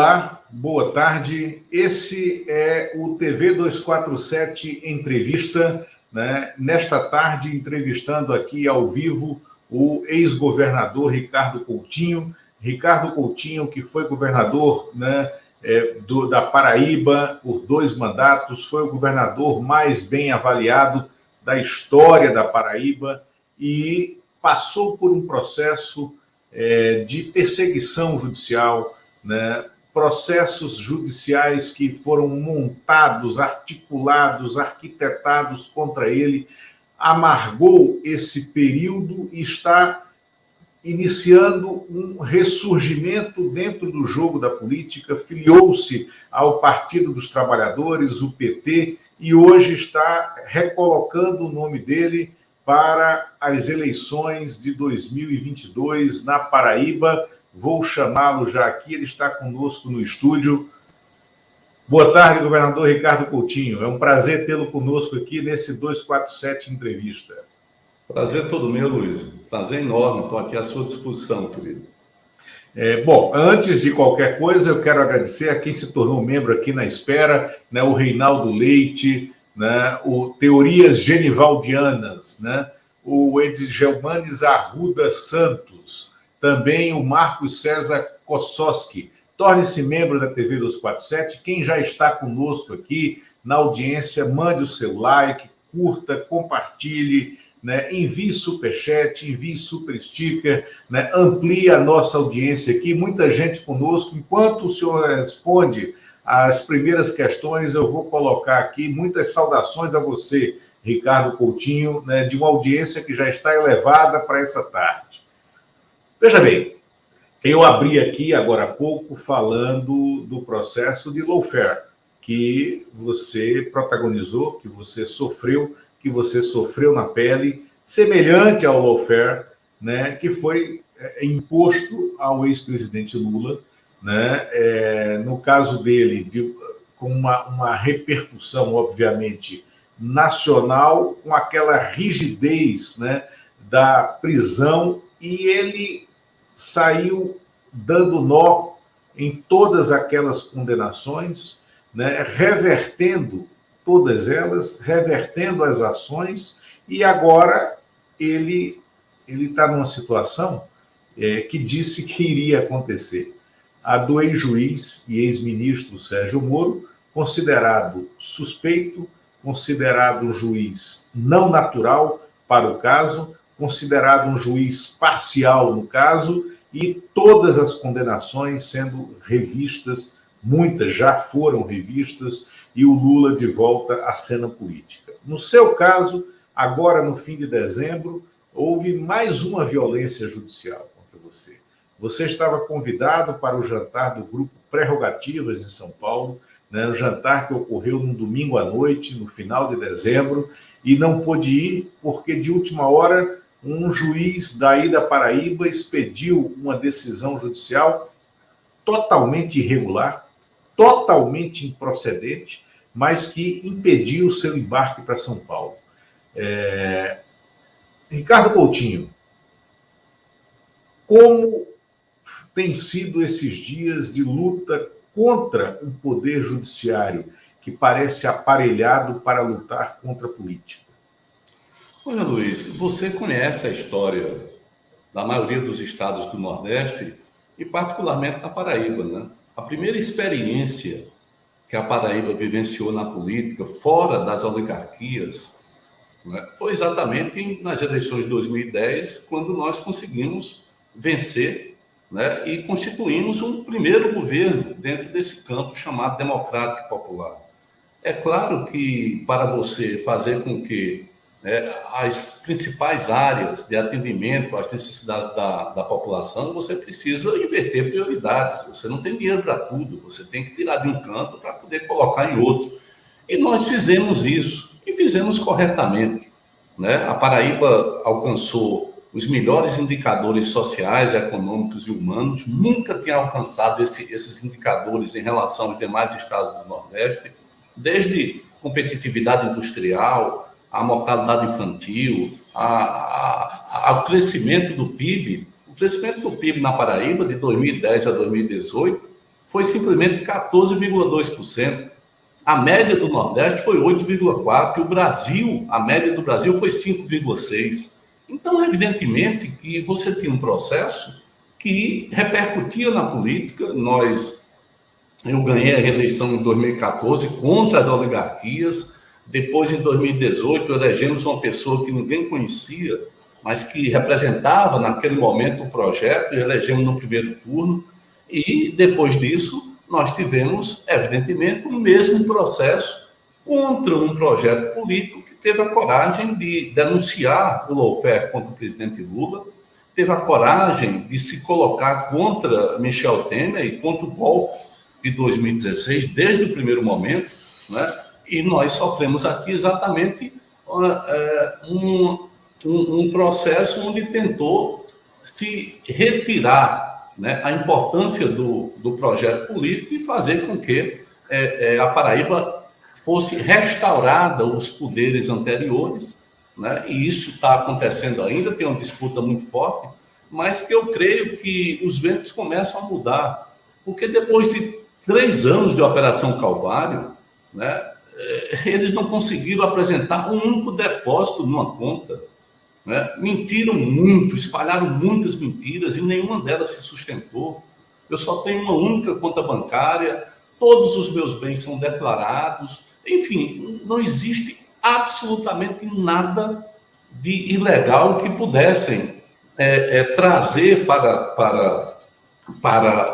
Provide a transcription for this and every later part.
Olá, boa tarde. Esse é o TV 247 Entrevista, né? Nesta tarde, entrevistando aqui ao vivo o ex-governador Ricardo Coutinho. Ricardo Coutinho, que foi governador, né, da Paraíba por 2 mandatos, foi o governador mais bem avaliado da história da Paraíba e passou por um processo de perseguição judicial, né? Processos judiciais que foram montados, articulados, arquitetados contra ele, amargou esse período e está iniciando um ressurgimento dentro do jogo da política, filiou-se ao Partido dos Trabalhadores, o PT, e hoje está recolocando o nome dele para as eleições de 2022 na Paraíba. Vou chamá-lo já aqui, ele está conosco no estúdio. Boa tarde, governador Ricardo Coutinho. É um prazer tê-lo conosco aqui nesse 247 Entrevista. Prazer todo meu, Luiz. Prazer enorme. Estou aqui à sua disposição, querido. Bom, antes de qualquer coisa, eu quero agradecer a quem se tornou membro aqui na espera, né, o Reinaldo Leite, né, o Teorias Genivaldianas, né, o Edgelmanes Arruda Santos, também o Marcos César Kossoski. Torne-se membro da TV 247. Quem já está conosco aqui na audiência, mande o seu like, curta, compartilhe, né? Envie superchat, envie super sticker, né? Amplie a nossa audiência aqui. Muita gente conosco. Enquanto o senhor responde as primeiras questões, eu vou colocar aqui muitas saudações a você, Ricardo Coutinho, né? De uma audiência que já está elevada para essa tarde. Veja bem, eu abri aqui agora há pouco falando do processo de lawfare que você protagonizou, que você sofreu na pele, semelhante ao lawfare, né, que foi imposto ao ex-presidente Lula, né, no caso dele, com uma repercussão, obviamente, nacional, com aquela rigidez, né, da prisão, e ele saiu dando nó em todas aquelas condenações, né, revertendo todas elas, revertendo as ações, e agora ele está numa situação que disse que iria acontecer. A do ex-juiz e ex-ministro Sérgio Moro, considerado suspeito, considerado um juiz não natural para o caso, considerado um juiz parcial no caso, e todas as condenações sendo revistas, muitas já foram revistas, e o Lula de volta à cena política. No seu caso, agora no fim de dezembro, houve mais uma violência judicial contra você. Você estava convidado para o jantar do Grupo Prerrogativas em São Paulo, né, um jantar que ocorreu num domingo à noite, no final de dezembro, e não pôde ir porque, de última hora, um juiz daí da Paraíba expediu uma decisão judicial totalmente irregular, totalmente improcedente, mas que impediu o seu embarque para São Paulo. Ricardo Coutinho, como tem sido esses dias de luta contra um poder judiciário que parece aparelhado para lutar contra a política? Olha, Luiz, você conhece a história da maioria dos estados do Nordeste e particularmente da Paraíba, né? A primeira experiência que a Paraíba vivenciou na política, fora das oligarquias, né, foi exatamente nas eleições de 2010, quando nós conseguimos vencer, né, e constituímos um primeiro governo dentro desse campo chamado democrático e popular. É claro que para você fazer com que, né, as principais áreas de atendimento às necessidades da população, você precisa inverter prioridades. Você não tem dinheiro para tudo, você tem que tirar de um canto para poder colocar em outro. E nós fizemos isso, e fizemos corretamente, né? A Paraíba alcançou os melhores indicadores sociais, econômicos e humanos, nunca tinha alcançado esses indicadores em relação aos demais estados do Nordeste, desde competitividade industrial, a mortalidade infantil, ao crescimento do PIB. O crescimento do PIB na Paraíba, de 2010 a 2018, foi simplesmente 14,2%. A média do Nordeste foi 8,4%, e o Brasil, a média do Brasil foi 5,6%. Então, evidentemente que você tinha um processo que repercutia na política. Eu ganhei a reeleição em 2014 contra as oligarquias. Depois, em 2018, elegemos uma pessoa que ninguém conhecia, mas que representava naquele momento o projeto, e elegemos no primeiro turno. E depois disso, nós tivemos, evidentemente, o mesmo processo contra um projeto político que teve a coragem de denunciar o lawfare contra o presidente Lula, teve a coragem de se colocar contra Michel Temer e contra o golpe de 2016, desde o primeiro momento, né? E nós sofremos aqui exatamente um processo onde tentou se retirar, né, a importância do projeto político e fazer com que a Paraíba fosse restaurada os poderes anteriores, né? E isso está acontecendo ainda, tem uma disputa muito forte, mas que eu creio que os ventos começam a mudar, porque depois de 3 anos de Operação Calvário, né, eles não conseguiram apresentar um único depósito numa conta, né? Mentiram muito, espalharam muitas mentiras e nenhuma delas se sustentou. Eu só tenho uma única conta bancária, todos os meus bens são declarados, enfim, não existe absolutamente nada de ilegal que pudessem trazer para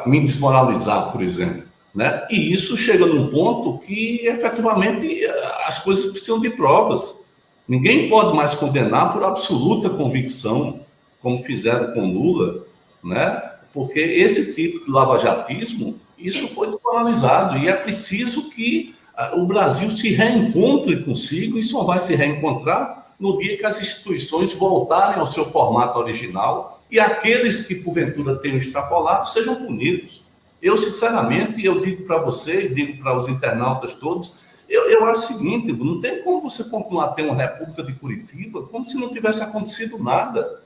me desmoralizar, por exemplo, né? E isso chega num ponto que, efetivamente, as coisas precisam de provas. Ninguém pode mais condenar por absoluta convicção, como fizeram com Lula, né? Porque esse tipo de lavajatismo, isso foi desmoralizado, e é preciso que o Brasil se reencontre consigo, e só vai se reencontrar no dia que as instituições voltarem ao seu formato original e aqueles que, porventura, tenham extrapolado sejam punidos. Eu, sinceramente, eu digo para você, digo para os internautas todos, eu acho o seguinte: não tem como você continuar a ter uma República de Curitiba como se não tivesse acontecido nada.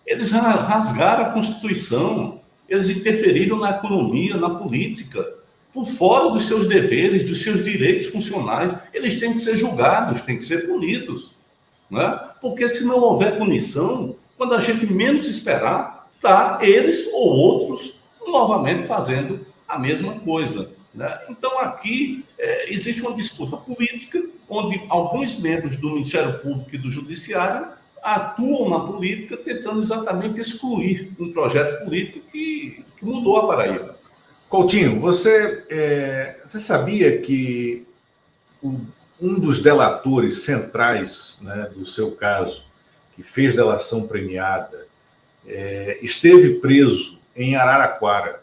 Eles rasgaram a Constituição, eles interferiram na economia, na política, por fora dos seus deveres, dos seus direitos funcionais. Eles têm que ser julgados, têm que ser punidos, né? Porque se não houver punição, quando a gente menos esperar, tá eles ou outros novamente fazendo a mesma coisa, né? Então, aqui existe uma disputa política, onde alguns membros do Ministério Público e do Judiciário atuam na política, tentando exatamente excluir um projeto político que mudou a Paraíba. Coutinho, você sabia que um dos delatores centrais, né, do seu caso, que fez delação premiada, esteve preso em Araraquara,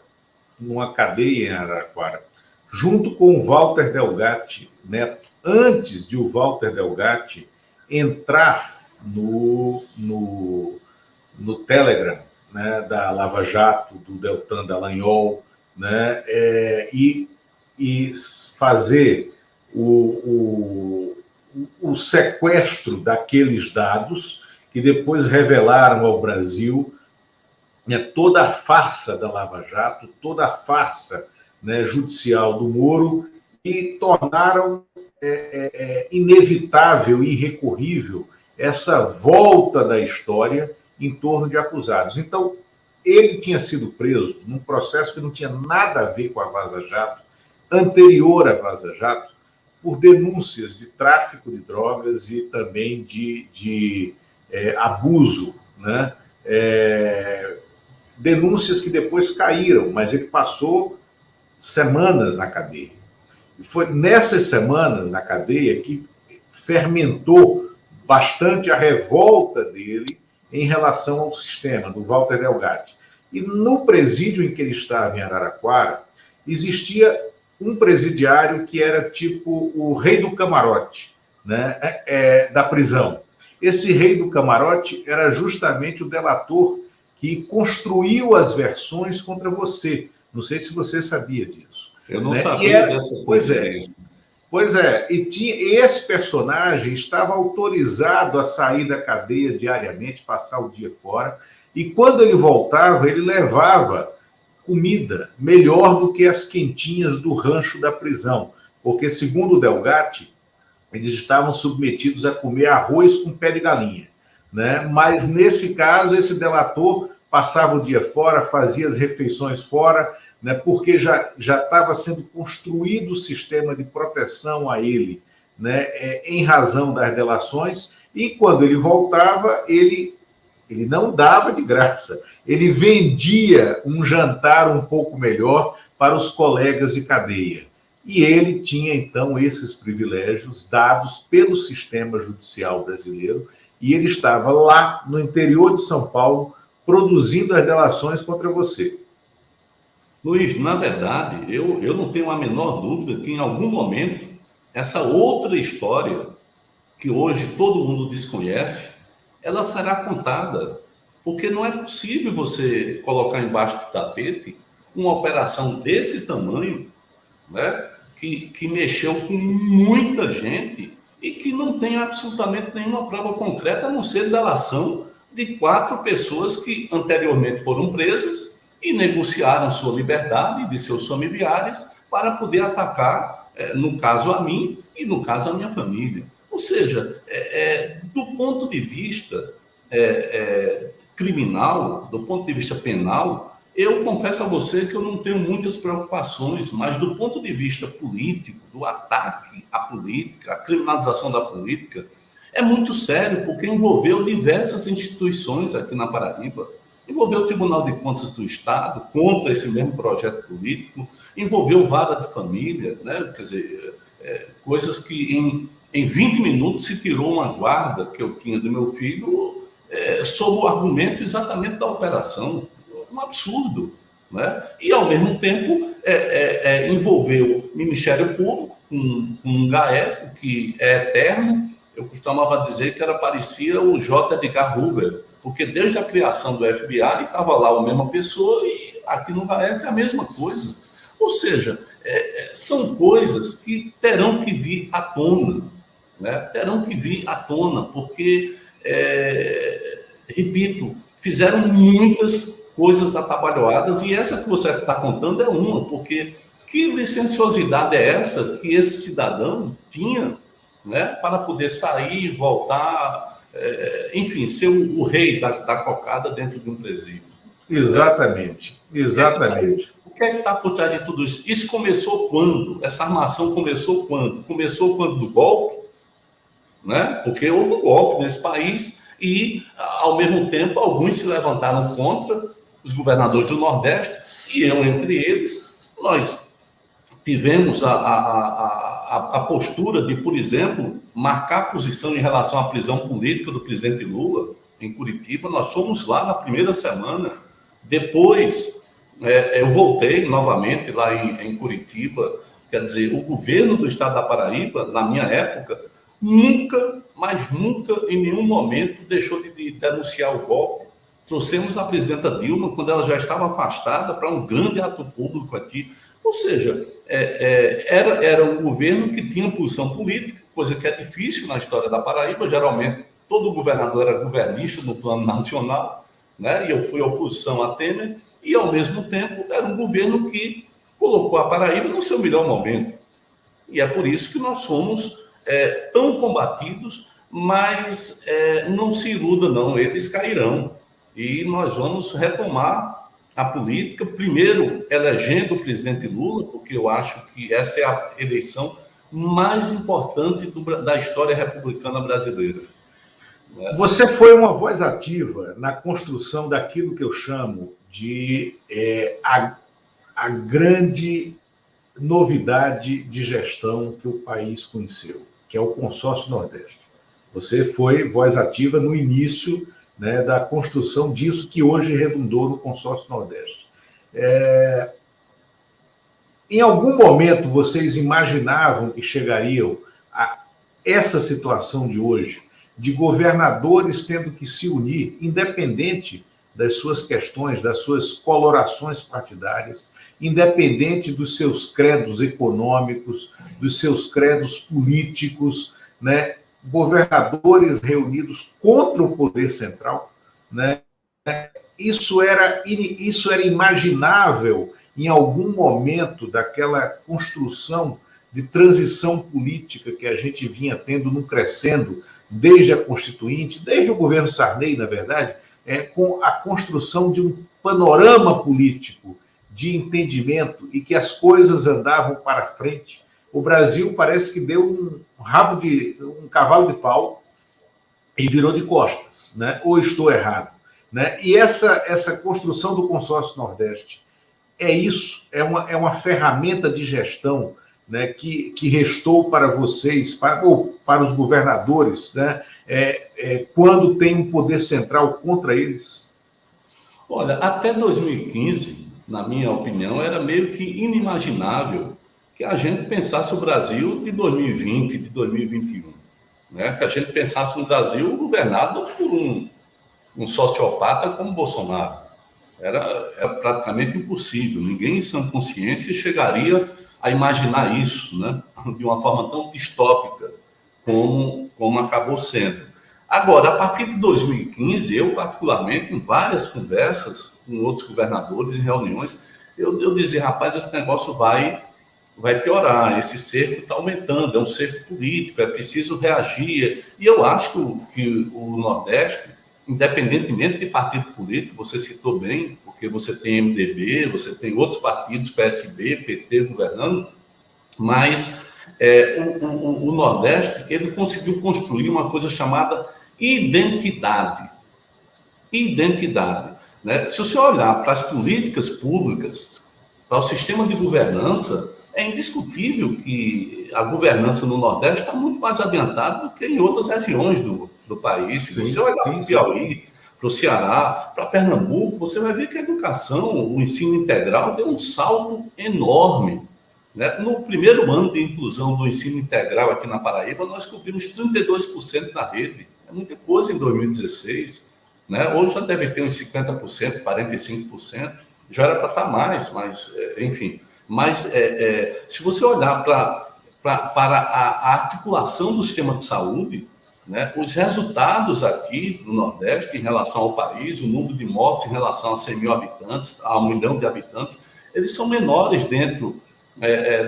numa cadeia em Araraquara, junto com o Walter Delgatti Neto, antes de o Walter Delgatti entrar no Telegram, né, da Lava Jato, do Deltan Dallagnol, né, e fazer o sequestro daqueles dados que depois revelaram ao Brasil, né, toda a farsa da Lava Jato, toda a farsa, né, judicial do Moro, e tornaram inevitável e irrecorrível essa volta da história em torno de acusados. Então, ele tinha sido preso num processo que não tinha nada a ver com a Vaza Jato, anterior à Vaza Jato, por denúncias de tráfico de drogas e também de abuso, né? Denúncias que depois caíram, mas ele passou semanas na cadeia. E foi nessas semanas na cadeia que fermentou bastante a revolta dele em relação ao sistema, do Walter Delgatti. E no presídio em que ele estava, em Araraquara, existia um presidiário que era tipo o rei do camarote, né, da prisão. Esse rei do camarote era justamente o delator que construiu as versões contra você. Não sei se você sabia disso. Eu não sabia dessa coisa. Pois é, e esse personagem estava autorizado a sair da cadeia diariamente, passar o dia fora, e quando ele voltava, ele levava comida melhor do que as quentinhas do rancho da prisão, porque, segundo o Delgatti, eles estavam submetidos a comer arroz com pé de galinha, né? Mas, nesse caso, esse delator passava o dia fora, fazia as refeições fora, né? Porque já estava sendo construído o sistema de proteção a ele, né? Em razão das delações, e quando ele voltava, ele não dava de graça, ele vendia um jantar um pouco melhor para os colegas de cadeia. E ele tinha, então, esses privilégios dados pelo sistema judicial brasileiro, e ele estava lá no interior de São Paulo produzindo as delações contra você. Luiz, na verdade, eu não tenho a menor dúvida que em algum momento essa outra história, que hoje todo mundo desconhece, ela será contada, porque não é possível você colocar embaixo do tapete uma operação desse tamanho, né, que mexeu com muita gente e que não tem absolutamente nenhuma prova concreta, a não ser delação de 4 pessoas que anteriormente foram presas e negociaram sua liberdade e de seus familiares para poder atacar, no caso a mim e no caso a minha família. Ou seja, do ponto de vista criminal, do ponto de vista penal, eu confesso a você que eu não tenho muitas preocupações, mas do ponto de vista político, do ataque à política, à criminalização da política, é muito sério, porque envolveu diversas instituições aqui na Paraíba. Envolveu o Tribunal de Contas do Estado contra esse mesmo projeto político, envolveu vara de família, né? Quer dizer, coisas que em 20 minutos se tirou uma guarda que eu tinha do meu filho sob o argumento exatamente da operação. Um absurdo, né? E, ao mesmo tempo, envolveu o Ministério Público, um GAECO que é eterno. Eu costumava dizer que parecia o J. Edgar Hoover, porque desde a criação do FBI estava lá a mesma pessoa e aqui no GAECO é a mesma coisa. Ou seja, são coisas que terão que vir à tona, né? Terão que vir à tona, porque, repito, fizeram muitas coisas atabalhoadas, e essa que você está contando é uma, porque que licenciosidade é essa que esse cidadão tinha, né, para poder sair e voltar, enfim, ser o rei da cocada dentro de um presídio. Exatamente, exatamente. O que é que está por trás de tudo isso? Isso começou quando? Essa armação começou quando? Começou quando do golpe, né? Porque houve um golpe nesse país e, ao mesmo tempo, alguns se levantaram contra os governadores do Nordeste, e eu entre eles. Nós tivemos a postura de, por exemplo, marcar posição em relação à prisão política do presidente Lula em Curitiba. Nós fomos lá na primeira semana. Depois, eu voltei novamente lá em Curitiba. Quer dizer, o governo do estado da Paraíba, na minha época, nunca, mas nunca, em nenhum momento, deixou de denunciar o golpe. Trouxemos a presidenta Dilma, quando ela já estava afastada, para um grande ato público aqui. Ou seja, era um governo que tinha posição política, coisa que é difícil na história da Paraíba. Geralmente, todo governador era governista no plano nacional, né? E eu fui oposição a Temer, e, ao mesmo tempo, era um governo que colocou a Paraíba no seu melhor momento. E é por isso que nós fomos tão combatidos, mas não se iluda, não, eles cairão. E nós vamos retomar a política, primeiro elegendo o presidente Lula, porque eu acho que essa é a eleição mais importante da história republicana brasileira. Você foi uma voz ativa na construção daquilo que eu chamo de a grande novidade de gestão que o país conheceu, que é o Consórcio Nordeste. Você foi voz ativa no início, né, da construção disso que hoje redundou no Consórcio Nordeste. Em algum momento vocês imaginavam que chegariam a essa situação de hoje, de governadores tendo que se unir, independente das suas questões, das suas colorações partidárias, independente dos seus credos econômicos, dos seus credos políticos, né? Governadores reunidos contra o poder central, né? isso era imaginável em algum momento daquela construção de transição política que a gente vinha tendo, num crescendo, desde a Constituinte, desde o governo Sarney, na verdade, com a construção de um panorama político de entendimento e que as coisas andavam para frente. O Brasil parece que deu um cavalo de pau e virou de costas, né? Ou estou errado, né? E essa construção do consórcio Nordeste é isso, é uma ferramenta de gestão, né, que restou para vocês, ou para os governadores, né, quando tem um poder central contra eles? Olha, até 2015, na minha opinião, era meio que inimaginável que a gente pensasse o Brasil de 2020, de 2021, né? Que a gente pensasse um Brasil governado por um sociopata como Bolsonaro. Era praticamente impossível. Ninguém em sã consciência chegaria a imaginar isso, né? De uma forma tão distópica como acabou sendo. Agora, a partir de 2015, eu particularmente, em várias conversas com outros governadores, em reuniões, eu dizia, rapaz, esse negócio vai piorar, esse cerco está aumentando, é um cerco político, é preciso reagir. E eu acho que o Nordeste, independentemente de partido político, você citou bem, porque você tem MDB, você tem outros partidos, PSB, PT governando, mas o Nordeste, ele conseguiu construir uma coisa chamada identidade. Identidade, né? Se você olhar para as políticas públicas, para o sistema de governança, é indiscutível que a governança no Nordeste está muito mais adiantada do que em outras regiões do país. Se você olhar para o Piauí, para o Ceará, para Pernambuco, você vai ver que a educação, o ensino integral, deu um salto enorme, né? No primeiro ano de inclusão do ensino integral aqui na Paraíba, nós cobrimos 32% da rede. É muita coisa em 2016. Né? Hoje já deve ter uns 50%, 45%. Já era para estar mais, mas, enfim. Mas, se você olhar para a articulação do sistema de saúde, né, os resultados aqui no Nordeste em relação ao país, o número de mortes em relação a 100 mil habitantes, a 1 milhão de habitantes, eles são menores dentro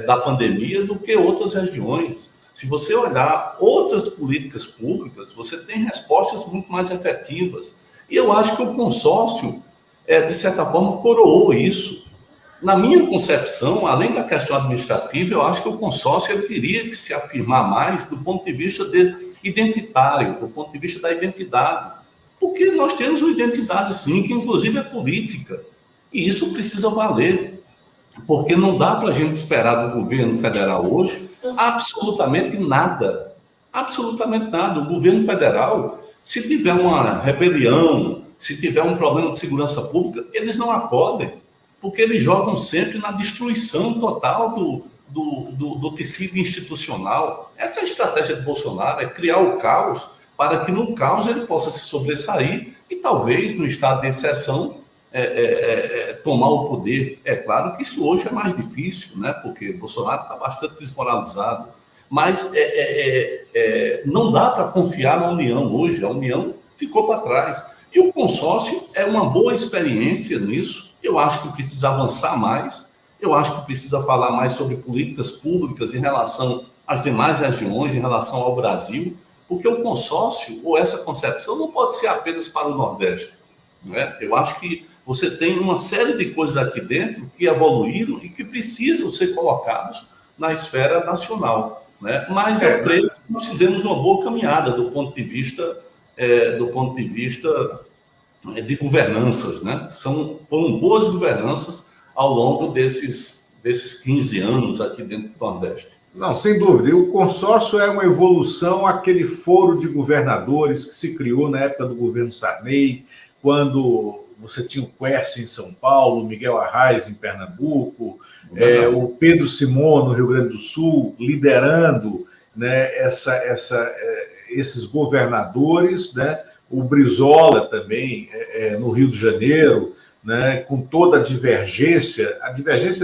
da pandemia do que outras regiões. Se você olhar outras políticas públicas, você tem respostas muito mais efetivas. E eu acho que o consórcio, de certa forma, coroou isso. Na minha concepção, além da questão administrativa, eu acho que o consórcio ele teria que se afirmar mais do ponto de vista identitário, do ponto de vista da identidade. Porque nós temos uma identidade, sim, que inclusive é política. E isso precisa valer. Porque não dá para a gente esperar do governo federal hoje absolutamente nada. Absolutamente nada. O governo federal, se tiver uma rebelião, se tiver um problema de segurança pública, eles não acodem, porque eles jogam sempre na destruição total do tecido institucional. Essa é a estratégia de Bolsonaro, é criar o caos para que no caos ele possa se sobressair e talvez, no estado de exceção, tomar o poder. É claro que isso hoje é mais difícil, né? Porque Bolsonaro está bastante desmoralizado, mas não dá para confiar na União hoje, a União ficou para trás. E o consórcio é uma boa experiência nisso. Eu acho que precisa avançar mais, eu acho que precisa falar mais sobre políticas públicas em relação às demais regiões, em relação ao Brasil, porque o consórcio, ou essa concepção, não pode ser apenas para o Nordeste. Não é? Eu acho que você tem uma série de coisas aqui dentro que evoluíram e que precisam ser colocados na esfera nacional, né? Mas eu creio que nós fizemos uma boa caminhada do ponto de vista de governanças, né? Foram boas governanças ao longo desses 15 anos aqui dentro do Nordeste. Não, sem dúvida. E o consórcio é uma evolução àquele foro de governadores que se criou na época do governo Sarney, quando você tinha o Quércio em São Paulo, o Miguel Arraes em Pernambuco, o Pedro Simon no Rio Grande do Sul, liderando, né, esses governadores, né, o Brizola também no Rio de Janeiro, né, com toda a divergência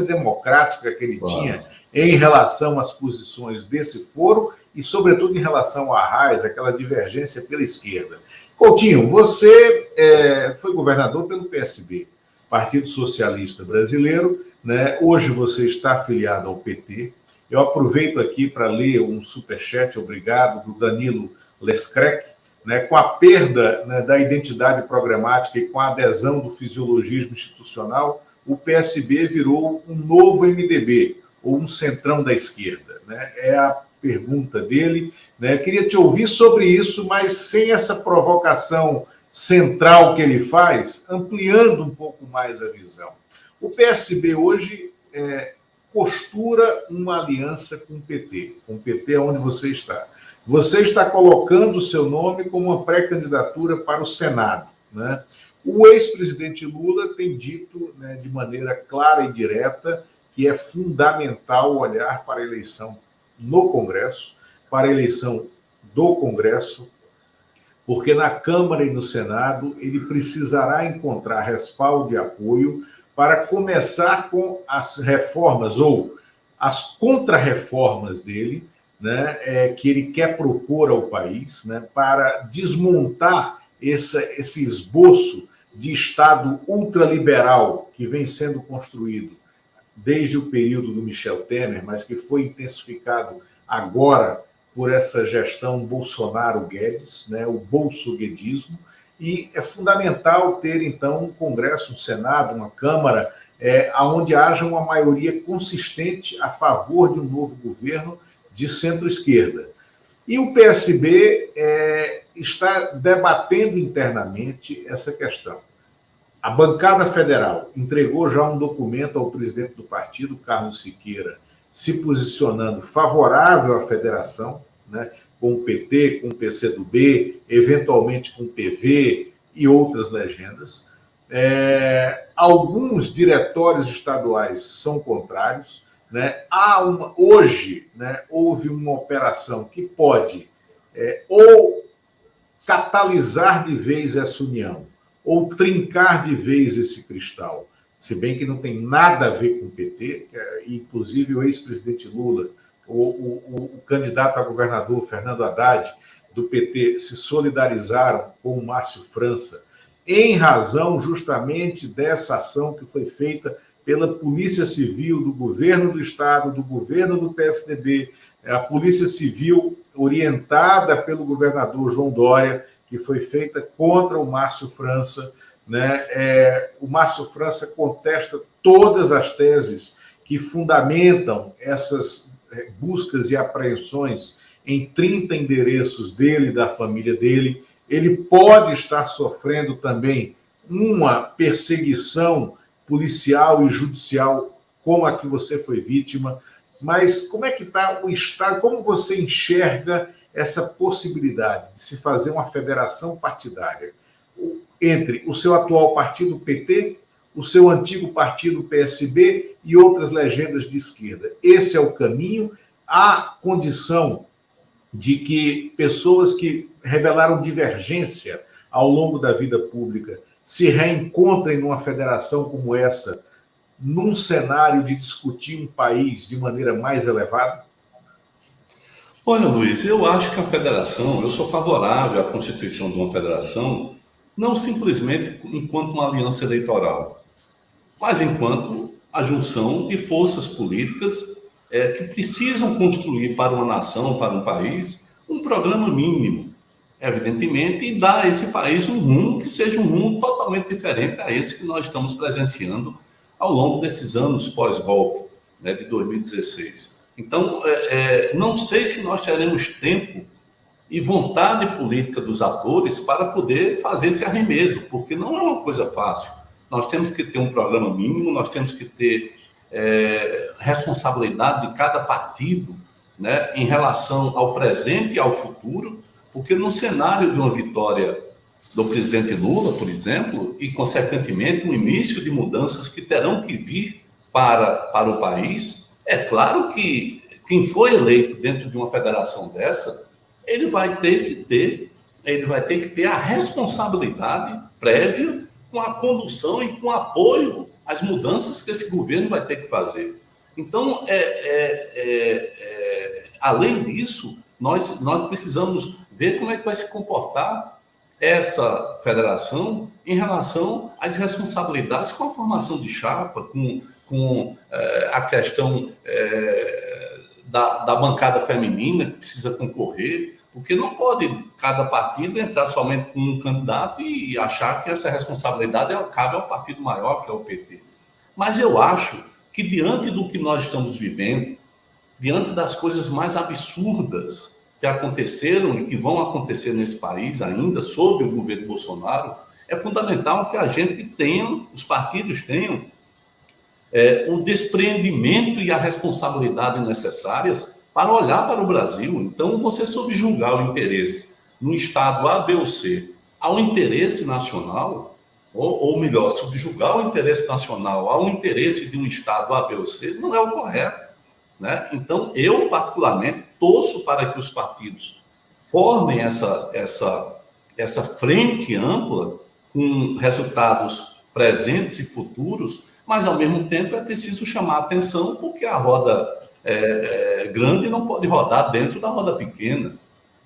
democrática que ele tinha em relação às posições desse foro e, sobretudo, em relação à Arraes, aquela divergência pela esquerda. Coutinho, você foi governador pelo PSB, Partido Socialista Brasileiro, né? Hoje você está afiliado ao PT. Eu aproveito aqui para ler um superchat, obrigado, do Danilo Lescrec, né? Com a perda, né, da identidade programática e com a adesão do fisiologismo institucional, o PSB virou um novo MDB, ou um centrão da esquerda, né? É a pergunta dele, né? Queria te ouvir sobre isso, mas sem essa provocação central que ele faz, ampliando um pouco mais a visão. O PSB hoje costura uma aliança com o PT onde você está. Você está colocando o seu nome como uma pré-candidatura para o Senado, né? O ex-presidente Lula tem dito, né, de maneira clara e direta que é fundamental olhar para a eleição no Congresso, para a eleição do Congresso, porque na Câmara e no Senado ele precisará encontrar respaldo e apoio para começar com as reformas ou as contrarreformas dele, né, que ele quer propor ao país, né, para desmontar esse esboço de Estado ultraliberal que vem sendo construído desde o período do Michel Temer, mas que foi intensificado agora por essa gestão Bolsonaro-Guedes, né, o bolsoguedismo, e é fundamental ter, então, um Congresso, um Senado, uma Câmara, onde haja uma maioria consistente a favor de um novo governo de centro-esquerda. E o PSB está debatendo internamente essa questão. A bancada federal entregou já um documento ao presidente do partido, Carlos Siqueira, se posicionando favorável à federação, né, com o PT, com o PCdoB, eventualmente com o PV e outras legendas. Alguns diretórios estaduais são contrários, né? Hoje, né, houve uma operação que pode ou catalisar de vez essa união, ou trincar de vez esse cristal, se bem que não tem nada a ver com o PT, inclusive o ex-presidente Lula, o candidato a governador Fernando Haddad, do PT, se solidarizaram com o Márcio França, em razão justamente dessa ação que foi feita pela Polícia Civil do governo do Estado, do governo do PSDB, a Polícia Civil orientada pelo governador João Dória, que foi feita contra o Márcio França, né? O Márcio França contesta todas as teses que fundamentam essas buscas e apreensões em 30 endereços dele e da família dele. Ele pode estar sofrendo também uma perseguição policial e judicial como a que você foi vítima. Mas como é que está o Estado? Como você enxerga essa possibilidade de se fazer uma federação partidária entre o seu atual partido PT, o seu antigo partido PSB e outras legendas de esquerda? Esse é o caminho. Há condição de que pessoas que revelaram divergência ao longo da vida pública se reencontrem numa federação como essa, num cenário de discutir um país de maneira mais elevada? Olha, Luiz, eu acho que a federação, eu sou favorável à constituição de uma federação, não simplesmente enquanto uma aliança eleitoral, mas enquanto a junção de forças políticas que precisam construir para uma nação, para um país, um programa mínimo, evidentemente, e dar a esse país um rumo que seja um rumo totalmente diferente a esse que nós estamos presenciando ao longo desses anos pós-golpe, né, de 2016. Então, não sei se nós teremos tempo e vontade política dos atores para poder fazer esse arremedo, porque não é uma coisa fácil. Nós temos que ter um programa mínimo, nós temos que ter responsabilidade de cada partido, né, em relação ao presente e ao futuro, porque no cenário de uma vitória do presidente Lula, por exemplo, e, consequentemente, o início de mudanças que terão que vir para o país, é claro que quem foi eleito dentro de uma federação dessa, ele vai ter que ter a responsabilidade prévia com a condução e com apoio às mudanças que esse governo vai ter que fazer. Então, além disso, Nós precisamos ver como é que vai se comportar essa federação em relação às responsabilidades com a formação de chapa, com a questão da bancada feminina que precisa concorrer, porque não pode cada partido entrar somente com um candidato e achar que essa responsabilidade cabe ao partido maior, que é o PT. Mas eu acho que diante do que nós estamos vivendo, diante das coisas mais absurdas que aconteceram e que vão acontecer nesse país ainda, sob o governo Bolsonaro, é fundamental que a gente tenha, os partidos tenham, o despreendimento e a responsabilidade necessárias para olhar para o Brasil. Então, você subjugar o interesse no Estado A, B ou C ao interesse nacional, ou melhor, subjugar o interesse nacional ao interesse de um Estado A, B ou C, não é o correto. Né? Então, eu, particularmente, torço para que os partidos formem essa frente ampla, com resultados presentes e futuros, mas, ao mesmo tempo, é preciso chamar a atenção, porque a roda grande não pode rodar dentro da roda pequena.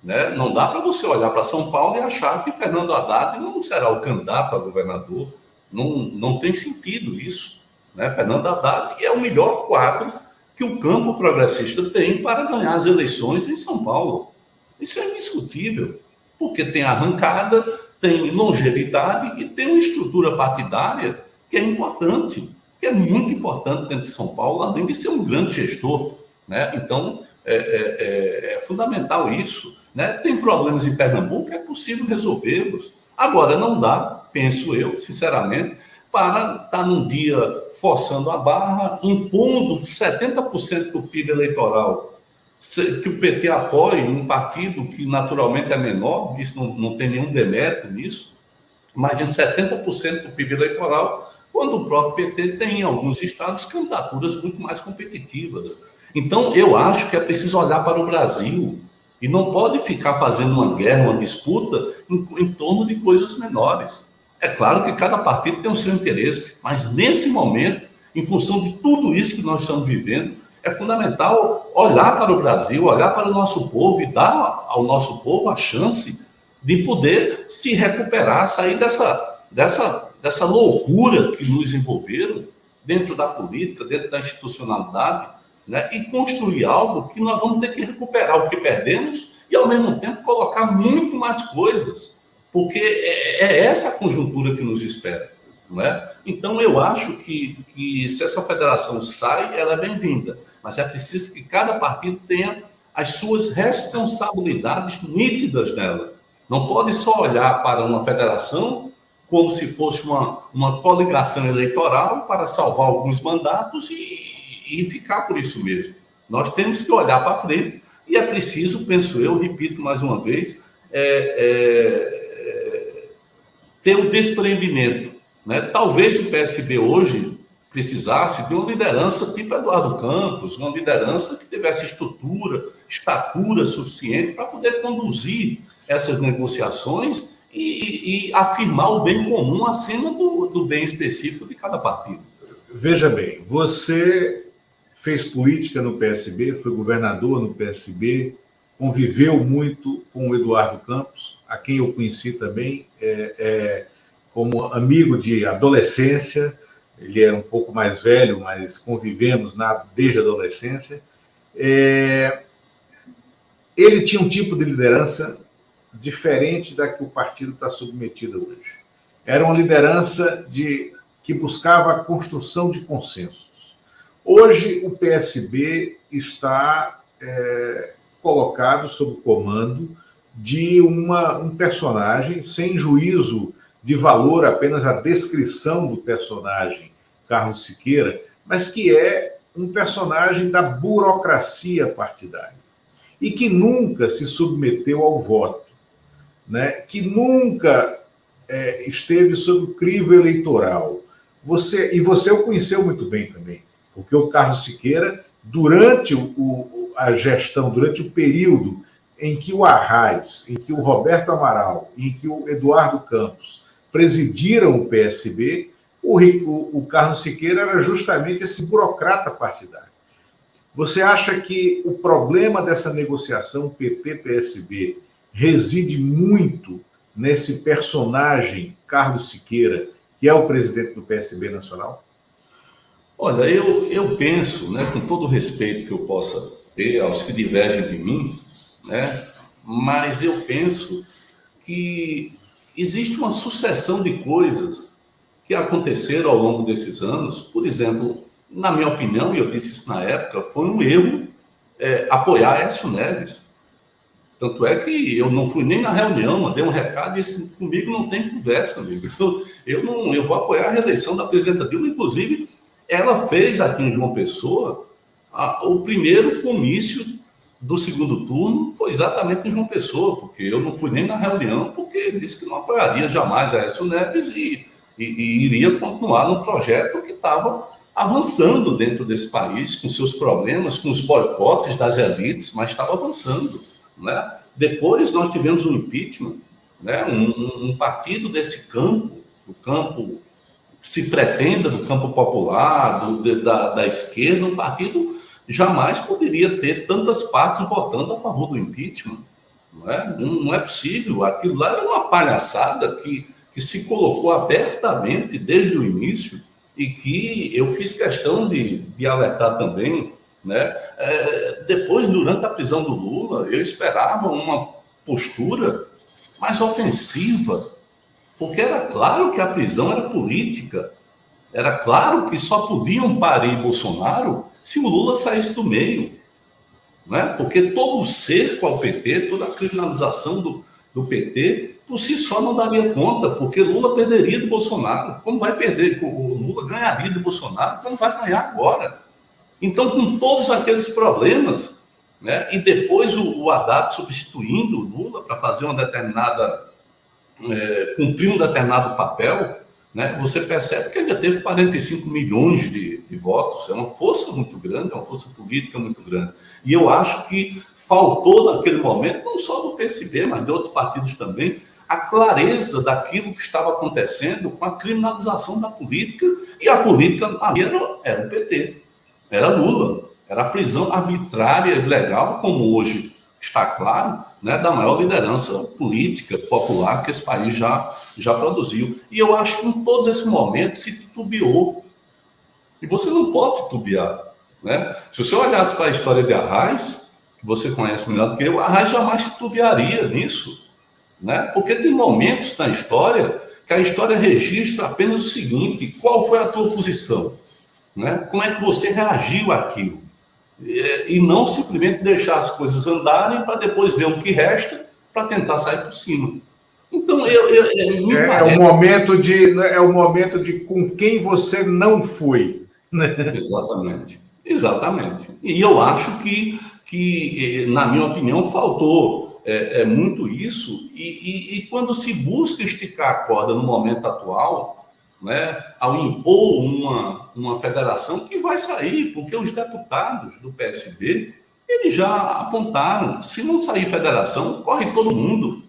Né? Não dá para você olhar para São Paulo e achar que Fernando Haddad não será o candidato a governador. Não tem sentido isso. Né? Fernando Haddad é o melhor quadro que o campo progressista tem para ganhar as eleições em São Paulo. Isso é indiscutível, porque tem arrancada, tem longevidade e tem uma estrutura partidária que é importante, que é muito importante dentro de São Paulo, além de ser um grande gestor. Né? Então, é fundamental isso. Né? Tem problemas em Pernambuco, é possível resolvê-los. Agora, não dá, penso eu, sinceramente, para estar num dia forçando a barra, impondo 70% do PIB eleitoral, que o PT apoie um partido que naturalmente é menor, isso não tem nenhum demérito nisso, mas em 70% do PIB eleitoral, quando o próprio PT tem em alguns estados candidaturas muito mais competitivas. Então, eu acho que é preciso olhar para o Brasil e não pode ficar fazendo uma guerra, uma disputa em torno de coisas menores. É claro que cada partido tem o seu interesse, mas nesse momento, em função de tudo isso que nós estamos vivendo, é fundamental olhar para o Brasil, olhar para o nosso povo e dar ao nosso povo a chance de poder se recuperar, sair dessa loucura que nos envolveram dentro da política, dentro da institucionalidade, né? E construir algo que nós vamos ter que recuperar o que perdemos e, ao mesmo tempo, colocar muito mais coisas, porque é essa a conjuntura que nos espera. Não é? Então, eu acho que se essa federação sai, ela é bem-vinda, mas é preciso que cada partido tenha as suas responsabilidades nítidas nela. Não pode só olhar para uma federação como se fosse uma coligação eleitoral para salvar alguns mandatos e ficar por isso mesmo. Nós temos que olhar para frente e é preciso, penso eu, repito mais uma vez, ter o despreendimento. Né? Talvez o PSB hoje precisasse de uma liderança tipo Eduardo Campos, uma liderança que tivesse estatura suficiente para poder conduzir essas negociações e afirmar o bem comum acima do bem específico de cada partido. Veja bem, você fez política no PSB, foi governador no PSB, conviveu muito com o Eduardo Campos, a quem eu conheci também como amigo de adolescência. Ele era um pouco mais velho, mas convivemos desde a adolescência. Ele tinha um tipo de liderança diferente da que o partido está submetido hoje. Era uma liderança que buscava a construção de consensos. Hoje, o PSB está colocado sob o comando de um personagem sem juízo de valor, apenas a descrição do personagem Carlos Siqueira, mas que é um personagem da burocracia partidária e que nunca se submeteu ao voto, né? Que nunca esteve sob o crivo eleitoral. Você o conheceu muito bem também, porque o Carlos Siqueira, durante a gestão, durante o período em que o Arraes, em que o Roberto Amaral, em que o Eduardo Campos presidiram o PSB, o Carlos Siqueira era justamente esse burocrata partidário. Você acha que o problema dessa negociação PT-PSB reside muito nesse personagem, Carlos Siqueira, que é o presidente do PSB nacional? Olha, eu penso, né, com todo o respeito que eu possa ter aos que divergem de mim, né, mas eu penso que existe uma sucessão de coisas que aconteceram ao longo desses anos. Por exemplo, na minha opinião, e eu disse isso na época, foi um erro apoiar Aécio Neves. Tanto é que eu não fui nem na reunião, mandei um recado e disse, comigo não tem conversa, amigo. Eu vou apoiar a reeleição da presidenta Dilma. Inclusive, ela fez aqui em João Pessoa o primeiro comício do segundo turno, foi exatamente em João Pessoa, porque eu não fui nem na reunião, porque ele disse que não apoiaria jamais Aécio Neves e iria continuar no projeto que estava avançando dentro desse país, com seus problemas, com os boicotes das elites, mas estava avançando. Né? Depois nós tivemos um impeachment, né? um partido desse campo, do campo que se pretenda, do campo popular, da esquerda, um partido jamais poderia ter tantas partes votando a favor do impeachment. Não é possível. Aquilo lá era uma palhaçada que se colocou abertamente desde o início e que eu fiz questão de alertar também. Né? Depois, durante a prisão do Lula, eu esperava uma postura mais ofensiva, porque era claro que a prisão era política, era claro que só podiam parir Bolsonaro se o Lula saísse do meio, né? Porque todo o cerco ao PT, toda a criminalização do PT, por si só não daria conta, porque Lula perderia do Bolsonaro. Como vai perder? O Lula ganharia do Bolsonaro, como vai ganhar agora? Então, com todos aqueles problemas, né, e depois o Haddad substituindo o Lula para fazer uma determinada, cumprir um determinado papel, né, você percebe que ele já teve 45 milhões de votos, é uma força muito grande, é uma força política muito grande. E eu acho que faltou naquele momento, não só do PSB, mas de outros partidos também, a clareza daquilo que estava acontecendo com a criminalização da política, e a política ali era o PT. Era Lula, era a prisão arbitrária e ilegal, como hoje está claro, né, da maior liderança política popular que esse país já produziu. E eu acho que em todos esses momentos se titubeou. E você não pode titubear. Né? Se você olhasse para a história de Arraes, que você conhece melhor do que eu, Arraes jamais titubearia nisso. Né? Porque tem momentos na história que a história registra apenas o seguinte: qual foi a tua posição? Né? Como é que você reagiu àquilo? E não simplesmente deixar as coisas andarem para depois ver o que resta para tentar sair por cima. Então, é o momento de com quem você não foi. Né? Exatamente. E eu acho que na minha opinião, faltou muito isso. E quando se busca esticar a corda no momento atual, né, ao impor uma federação que vai sair, porque os deputados do PSB, eles já apontaram, se não sair federação, corre todo mundo,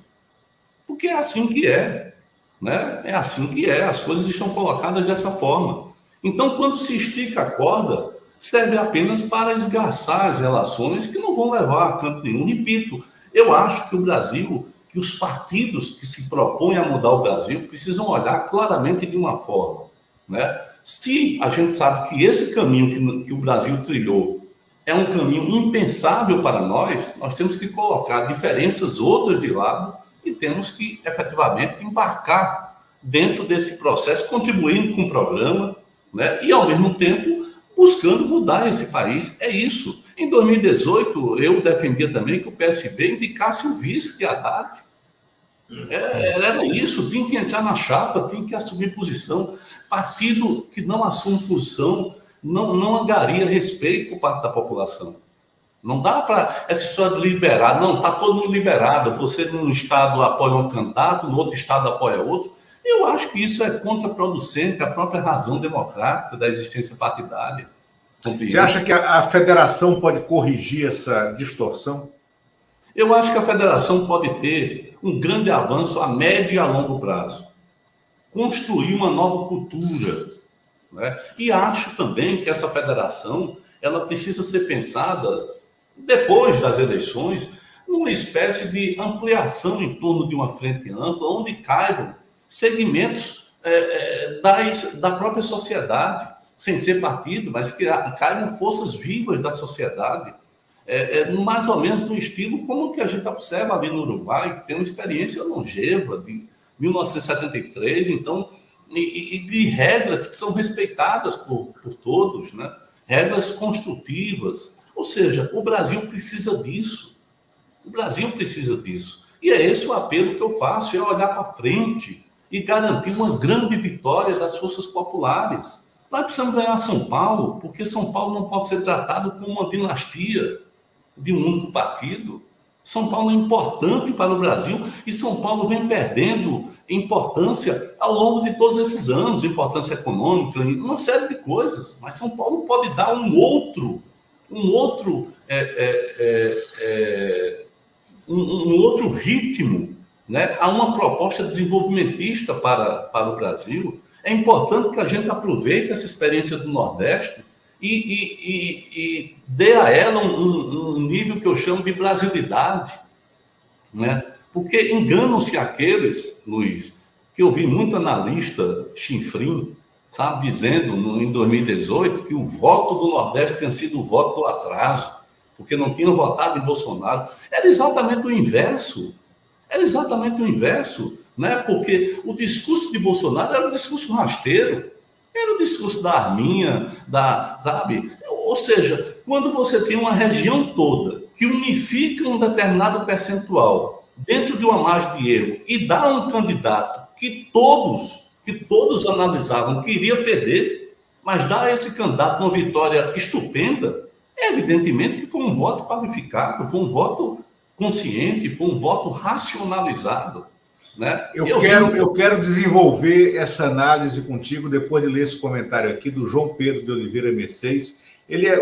porque é assim que é, né? É assim que é, as coisas estão colocadas dessa forma. Então, quando se estica a corda, serve apenas para esgarçar as relações que não vão levar a canto nenhum. Repito, eu acho que o Brasil, que os partidos que se propõem a mudar o Brasil precisam olhar claramente de uma forma. Né? Se a gente sabe que esse caminho que o Brasil trilhou é um caminho impensável para nós temos que colocar diferenças outras de lado e temos que, efetivamente, embarcar dentro desse processo, contribuindo com o programa, né? E, ao mesmo tempo, buscando mudar esse país. É isso. Em 2018, eu defendia também que o PSB indicasse o vice de Haddad. Era isso, tinha que entrar na chapa, tinha que assumir posição. Partido que não assume posição não angaria respeito por parte da população. Não dá para essa história de liberar. Não, está todo mundo liberado. Você num estado apoia um candidato, no outro estado apoia outro. Eu acho que isso é contraproducente à própria razão democrática da existência partidária. Você acha que a federação pode corrigir essa distorção? Eu acho que a federação pode ter um grande avanço a médio e a longo prazo. Construir uma nova cultura. Né? E acho também que essa federação ela precisa ser pensada, depois das eleições, numa espécie de ampliação em torno de uma frente ampla, onde caibam segmentos da própria sociedade, sem ser partido, mas que caibam forças vivas da sociedade, mais ou menos no estilo como que a gente observa ali no Uruguai, que tem uma experiência longeva de 1973, então, e de regras que são respeitadas por todos, né? Regras construtivas. Ou seja, o Brasil precisa disso. O Brasil precisa disso. E é esse o apelo que eu faço, é olhar para frente e garantir uma grande vitória das forças populares. Nós precisamos ganhar São Paulo, porque São Paulo não pode ser tratado como uma dinastia de um único partido. São Paulo é importante para o Brasil e São Paulo vem perdendo importância ao longo de todos esses anos, importância econômica, uma série de coisas. Mas São Paulo pode dar um outro ritmo, né, a uma proposta desenvolvimentista para o Brasil. É importante que a gente aproveite essa experiência do Nordeste e dê a ela um nível que eu chamo de brasilidade, né? Porque enganam-se aqueles, Luiz, que eu vi muito analista chinfrim, sabe, dizendo em 2018 que o voto do Nordeste tinha sido o voto do atraso, porque não tinham votado em Bolsonaro. Era exatamente o inverso. Era exatamente o inverso, né? Porque o discurso de Bolsonaro era um discurso rasteiro, era o discurso da Arminha, sabe? Ou seja, quando você tem uma região toda que unifica um determinado percentual dentro de uma margem de erro e dá um candidato que todos analisavam que iria perder, mas dá a esse candidato uma vitória estupenda, evidentemente que foi um voto qualificado, foi um voto consciente, foi um voto racionalizado, né? Eu quero desenvolver essa análise contigo depois de ler esse comentário aqui do João Pedro de Oliveira Mercedes.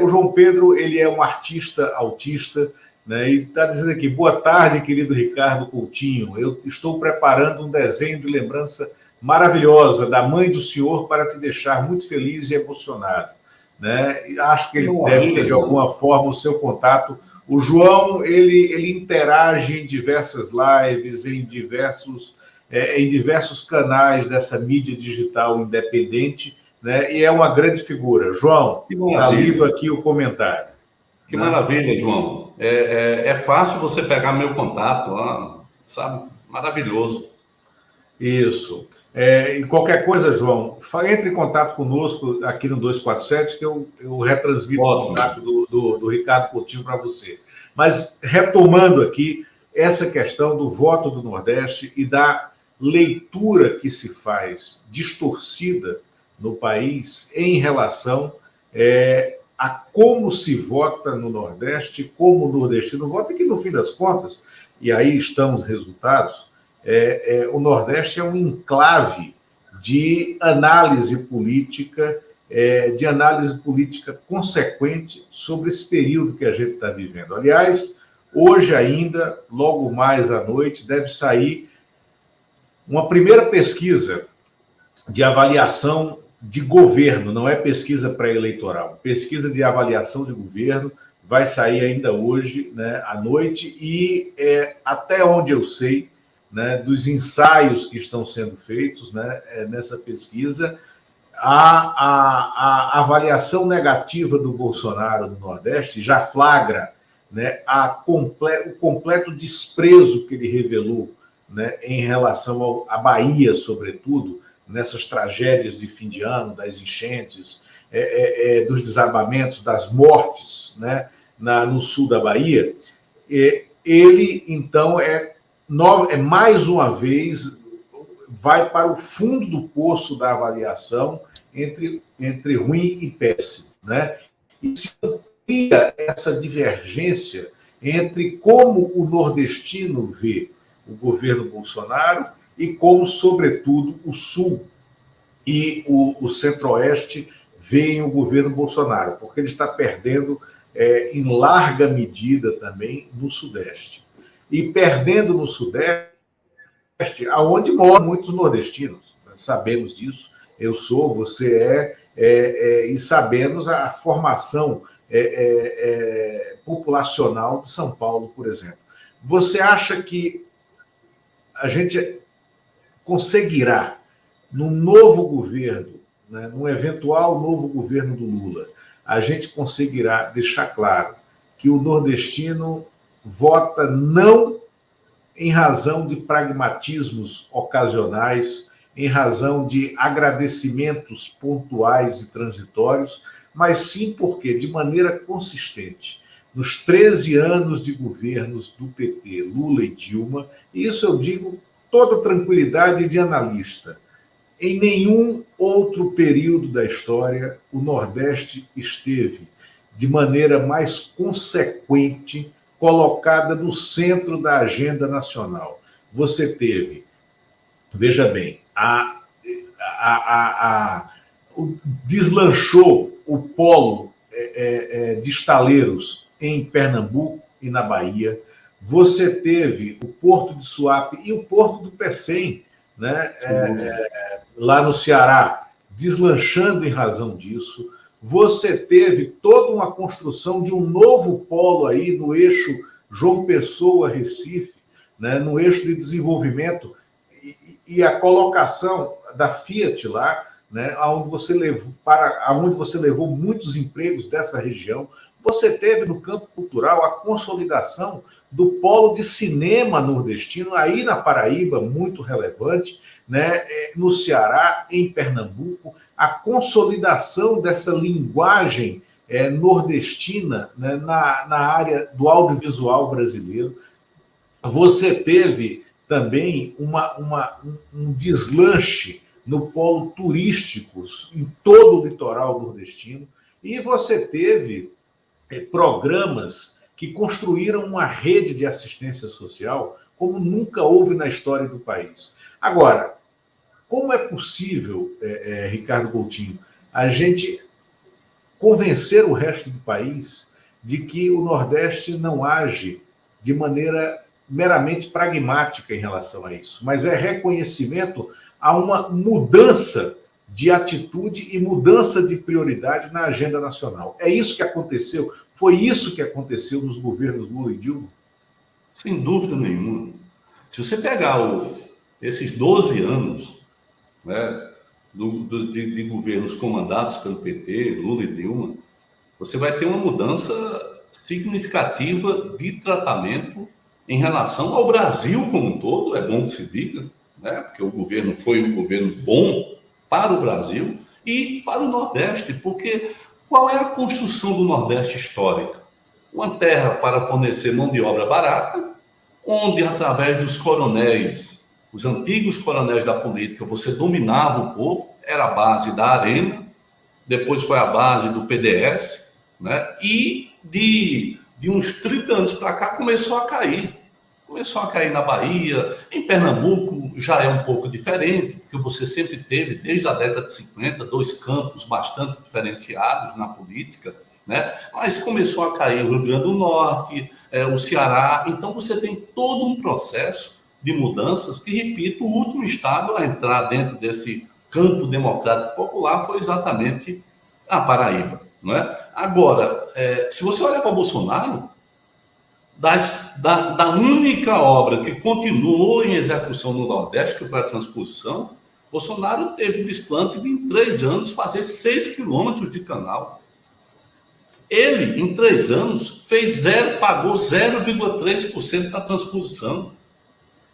O João Pedro, ele é um artista autista, né? E está dizendo aqui: boa tarde, querido Ricardo Coutinho. Eu estou preparando um desenho de lembrança maravilhosa da mãe do senhor para te deixar muito feliz e emocionado, né? Acho que ele deve ter de alguma forma o seu contato. O João, ele interage em diversas lives, em diversos canais dessa mídia digital independente, né? E é uma grande figura. João, está lido aqui o comentário. Que maravilha, João. É fácil você pegar meu contato, sabe? Maravilhoso. Isso. E qualquer coisa, João, entre em contato conosco aqui no 247, que eu retransmito o contato do Ricardo Coutinho para você. Mas, retomando aqui essa questão do voto do Nordeste e da leitura que se faz distorcida no país em relação a como se vota no Nordeste, como o nordestino vota, e que, no fim das contas, e aí estão os resultados, o Nordeste é um enclave de análise política consequente sobre esse período que a gente está vivendo. Aliás, hoje ainda, logo mais à noite, deve sair uma primeira pesquisa de avaliação de governo, não é pesquisa pré-eleitoral, pesquisa de avaliação de governo, vai sair ainda hoje, né, à noite, e até onde eu sei, né, dos ensaios que estão sendo feitos, né, nessa pesquisa, a avaliação negativa do Bolsonaro no Nordeste já flagra, né, o completo desprezo que ele revelou, né, em relação à Bahia, sobretudo, nessas tragédias de fim de ano, das enchentes, dos desabamentos, das mortes, né, no sul da Bahia. Ele, então, mais uma vez, vai para o fundo do poço da avaliação entre ruim e péssimo, né? E se cria essa divergência entre como o nordestino vê o governo Bolsonaro e como, sobretudo, o Sul e o Centro-Oeste veem o governo Bolsonaro, porque ele está perdendo, em larga medida, também no Sudeste. E perdendo no Sudeste, aonde moram muitos nordestinos. Nós sabemos disso, eu sou, você e sabemos a formação populacional de São Paulo, por exemplo. Você acha que a gente conseguirá, num novo governo, né, num eventual novo governo do Lula, a gente conseguirá deixar claro que o nordestino vota não em razão de pragmatismos ocasionais, em razão de agradecimentos pontuais e transitórios, mas sim porque, de maneira consistente, nos 13 anos de governos do PT, Lula e Dilma, e isso eu digo toda tranquilidade de analista, em nenhum outro período da história o Nordeste esteve de maneira mais consequente colocada no centro da agenda nacional. Você teve, veja bem, deslanchou o polo de estaleiros em Pernambuco e na Bahia. Você teve o Porto de Suape e o Porto do Pecém, né, lá no Ceará, deslanchando em razão disso. Você teve toda uma construção de um novo polo aí no eixo João Pessoa-Recife, né, no eixo de desenvolvimento, e a colocação da Fiat lá, né, onde você levou muitos empregos dessa região. Você teve no campo cultural a consolidação do polo de cinema nordestino, aí na Paraíba, muito relevante, né, no Ceará, em Pernambuco, a consolidação dessa linguagem nordestina, né, na área do audiovisual brasileiro. Você teve também um deslanche no polo turístico em todo o litoral nordestino, e você teve programas que construíram uma rede de assistência social como nunca houve na história do país. Agora, como é possível, Ricardo Coutinho, a gente convencer o resto do país de que o Nordeste não age de maneira meramente pragmática em relação a isso, mas é reconhecimento a uma mudança de atitude e mudança de prioridade na agenda nacional? É isso que aconteceu? Foi isso que aconteceu nos governos Lula e Dilma? Sem dúvida nenhuma. Se você pegar esses 12 anos, né, de governos comandados pelo PT, Lula e Dilma, você vai ter uma mudança significativa de tratamento em relação ao Brasil como um todo, é bom que se diga, né, porque o governo foi um governo bom para o Brasil e para o Nordeste, porque qual é a construção do Nordeste histórica? Uma terra para fornecer mão de obra barata, onde, através dos coronéis, os antigos coronéis da política, você dominava o povo, era a base da Arena, depois foi a base do PDS, né? E de uns 30 anos para cá começou a cair. Começou a cair na Bahia, em Pernambuco já é um pouco diferente, porque você sempre teve, desde a década de 50, dois campos bastante diferenciados na política, né? Mas começou a cair o Rio Grande do Norte, o Ceará, então você tem todo um processo de mudanças que, repito, o último estado a entrar dentro desse campo democrático popular foi exatamente a Paraíba, não é? Agora, se você olhar para Bolsonaro, da única obra que continuou em execução no Nordeste, que foi a transposição, Bolsonaro teve desplante de, em 3 anos, fazer 6 quilômetros de canal. Ele, em 3 anos, pagou 0,3% da transposição.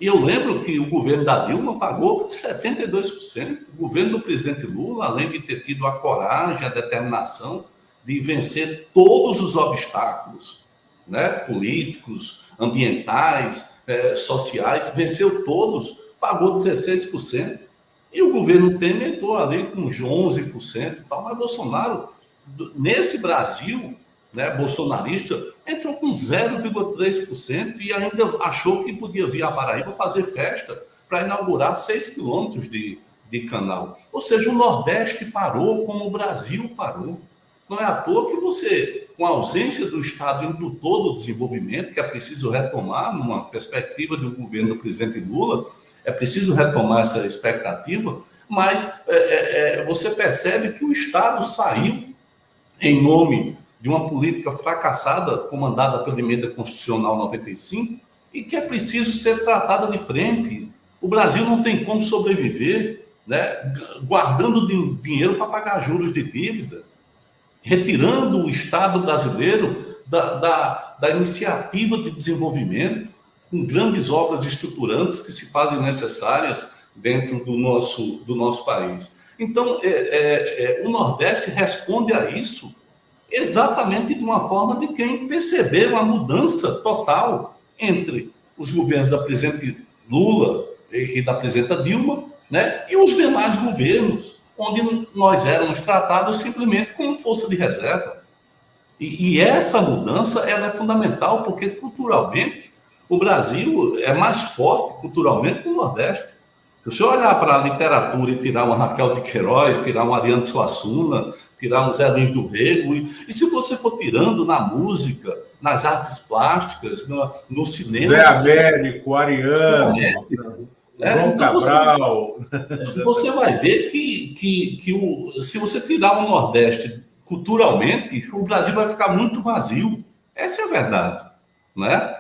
E eu lembro que o governo da Dilma pagou 72%. O governo do presidente Lula, além de ter tido a coragem, a determinação de vencer todos os obstáculos, né, políticos, ambientais, sociais, venceu todos, pagou 16%. E o governo Temer entrou ali com uns 11% e tal, mas Bolsonaro, nesse Brasil, né, bolsonarista, entrou com 0,3% e ainda achou que podia vir à Paraíba fazer festa para inaugurar 6 quilômetros de canal. Ou seja, o Nordeste parou como o Brasil parou. Não é à toa que você, com a ausência do Estado indutor do desenvolvimento, que é preciso retomar numa perspectiva do governo do presidente Lula, é preciso retomar essa expectativa, mas você percebe que o Estado saiu em nome de uma política fracassada comandada pela Emenda Constitucional 95 e que é preciso ser tratada de frente. O Brasil não tem como sobreviver, né, guardando dinheiro para pagar juros de dívida, retirando o Estado brasileiro da iniciativa de desenvolvimento, com grandes obras estruturantes que se fazem necessárias dentro do nosso país. Então, o Nordeste responde a isso exatamente de uma forma de quem percebeu uma mudança total entre os governos da presidente Lula e da presidenta Dilma, né, e os demais governos, onde nós éramos tratados simplesmente como força de reserva. E essa mudança ela é fundamental, porque culturalmente o Brasil é mais forte culturalmente que o Nordeste. Se o senhor olhar para a literatura e tirar uma Raquel de Queiroz, tirar um Ariano Suassuna, tirar um Zé Lins do Rego, e se você for tirando na música, nas artes plásticas, no cinema... Zé Américo, Ariano, João Cabral... Você vai ver que se você tirar o Nordeste culturalmente, o Brasil vai ficar muito vazio. Essa é a verdade, né?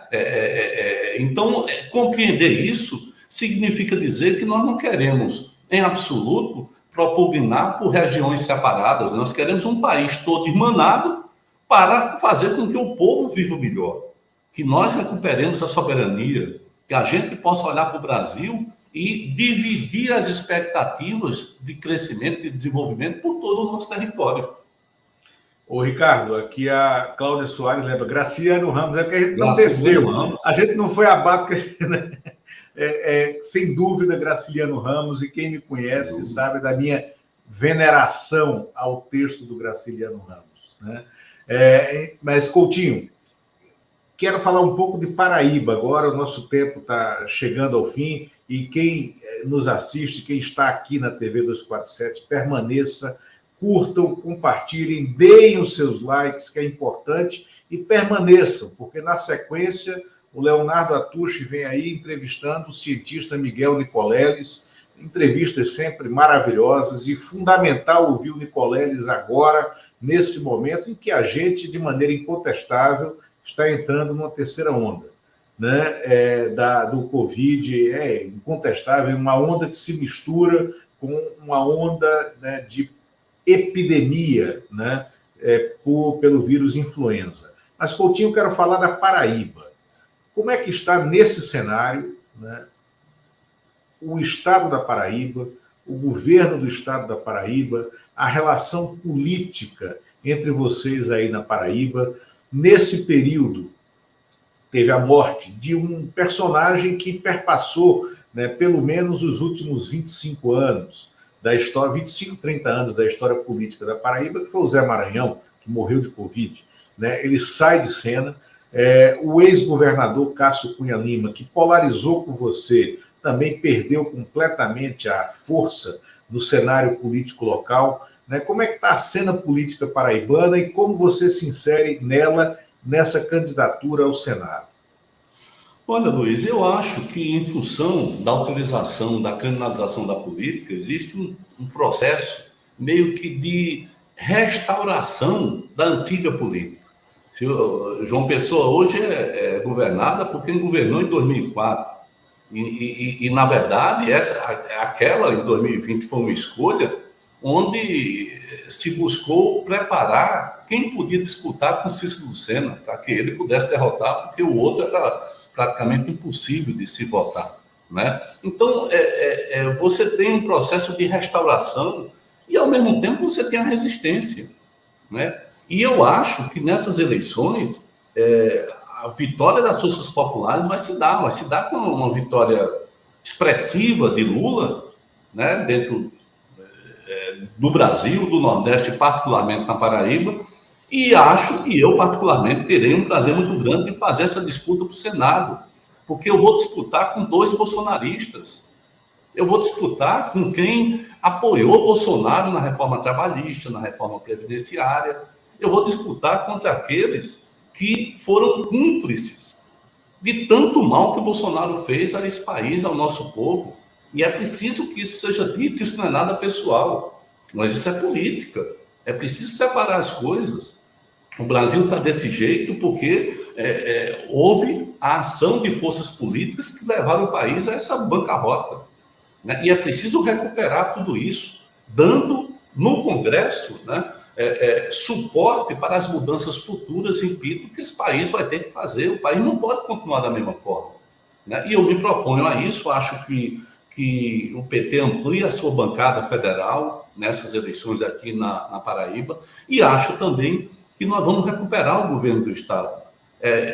Então, compreender isso significa dizer que nós não queremos, em absoluto, propugnar por regiões separadas. Nós queremos um país todo irmanado para fazer com que o povo viva melhor, que nós recuperemos a soberania, que a gente possa olhar para o Brasil e dividir as expectativas de crescimento e desenvolvimento por todo o nosso território. Ô, Ricardo, aqui a Cláudia Soares lembra, Graciliano Ramos, é que a gente não desceu, a gente não foi abaixo, né? Sem dúvida, Graciliano Ramos, e quem me conhece sabe da minha veneração ao texto do Graciliano Ramos, né? Mas, Coutinho, quero falar um pouco de Paraíba agora, o nosso tempo está chegando ao fim, e quem nos assiste, quem está aqui na TV 247, permaneça, curtam, compartilhem, deem os seus likes, que é importante, e permaneçam, porque na sequência o Leonardo Atushi vem aí entrevistando o cientista Miguel Nicoleles, entrevistas sempre maravilhosas, e fundamental ouvir o Nicoleles agora, nesse momento em que a gente, de maneira incontestável, está entrando numa terceira onda, né? Do Covid, incontestável, uma onda que se mistura com uma onda, né, de epidemia, né, pelo vírus influenza. Mas, Coutinho, eu quero falar da Paraíba. Como é que está nesse cenário, né, o Estado da Paraíba, o governo do Estado da Paraíba, a relação política entre vocês aí na Paraíba? Nesse período, teve a morte de um personagem que perpassou, né, pelo menos os últimos 25 anos da história, 25, 30 anos da história política da Paraíba, que foi o Zé Maranhão, que morreu de Covid, né? Ele sai de cena. O ex-governador Cássio Cunha Lima, que polarizou com você, também perdeu completamente a força no cenário político local, né? Como é que está a cena política paraibana e como você se insere nessa candidatura ao Senado? Olha, Luiz, eu acho que em função da utilização, da criminalização da política, existe um processo meio que de restauração da antiga política. João Pessoa hoje é governada por quem governou em 2004. E na verdade, aquela em 2020 foi uma escolha onde se buscou preparar quem podia disputar com Cícero Lucena, para que ele pudesse derrotar, porque o outro era praticamente impossível de se votar, né? Então, você tem um processo de restauração e, ao mesmo tempo, você tem a resistência, né? E eu acho que nessas eleições, a vitória das forças populares vai se dar com uma vitória expressiva de Lula, né, dentro do Brasil, do Nordeste, particularmente na Paraíba, e eu particularmente terei um prazer muito grande de fazer essa disputa para o Senado, porque eu vou disputar com 2 bolsonaristas. Eu vou disputar com quem apoiou Bolsonaro na reforma trabalhista, na reforma previdenciária. Eu vou disputar contra aqueles que foram cúmplices de tanto mal que o Bolsonaro fez a esse país, ao nosso povo. E é preciso que isso seja dito, isso não é nada pessoal, mas isso é política. É preciso separar as coisas. O Brasil está desse jeito porque houve a ação de forças políticas que levaram o país a essa bancarrota, né? E é preciso recuperar tudo isso, dando no Congresso, né, suporte para as mudanças futuras, repito, que esse país vai ter que fazer. O país não pode continuar da mesma forma, né? E eu me proponho a isso. Acho que o PT amplia a sua bancada federal nessas eleições aqui na Paraíba, e acho também que nós vamos recuperar o governo do Estado.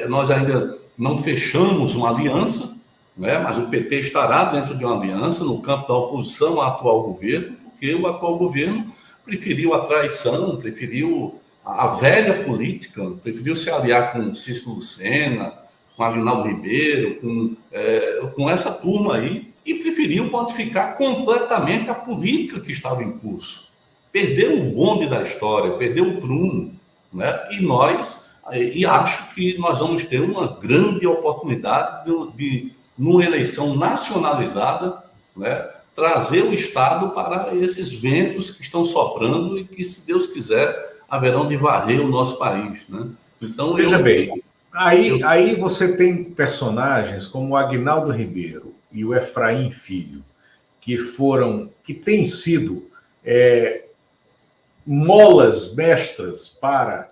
Nós ainda não fechamos uma aliança, né, mas o PT estará dentro de uma aliança no campo da oposição ao atual governo, porque o atual governo preferiu a traição, preferiu a velha política, preferiu se aliar com Cícero Lucena, com Aguinaldo Ribeiro, com essa turma aí, e preferiu modificar completamente a política que estava em curso. Perdeu o bonde da história, perdeu o prumo, né? E acho que nós vamos ter uma grande oportunidade de numa eleição nacionalizada, né, trazer o Estado para esses ventos que estão soprando e que, se Deus quiser, haverão de varrer o nosso país, né? Então, veja bem, aí você tem personagens como o Aguinaldo Ribeiro e o Efraim Filho, que têm sido molas mestras para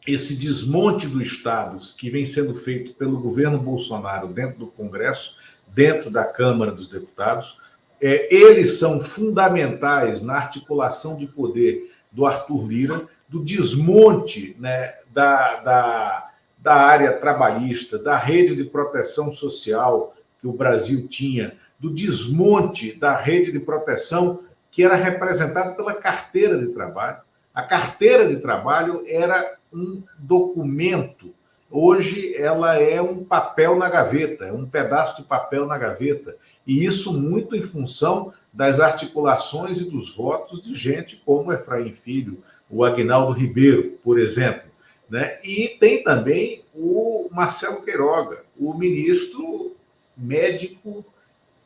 esse desmonte do Estado que vem sendo feito pelo governo Bolsonaro dentro do Congresso, dentro da Câmara dos Deputados. Eles são fundamentais na articulação de poder do Arthur Lira, do desmonte, né, da área trabalhista, da rede de proteção social que o Brasil tinha, do desmonte da rede de proteção que era representada pela carteira de trabalho. A carteira de trabalho era um documento. Hoje ela é um papel na gaveta, é um pedaço de papel na gaveta. E isso muito em função das articulações e dos votos de gente como Efraim Filho, o Aguinaldo Ribeiro, por exemplo, né? E tem também o Marcelo Queiroga, o ministro médico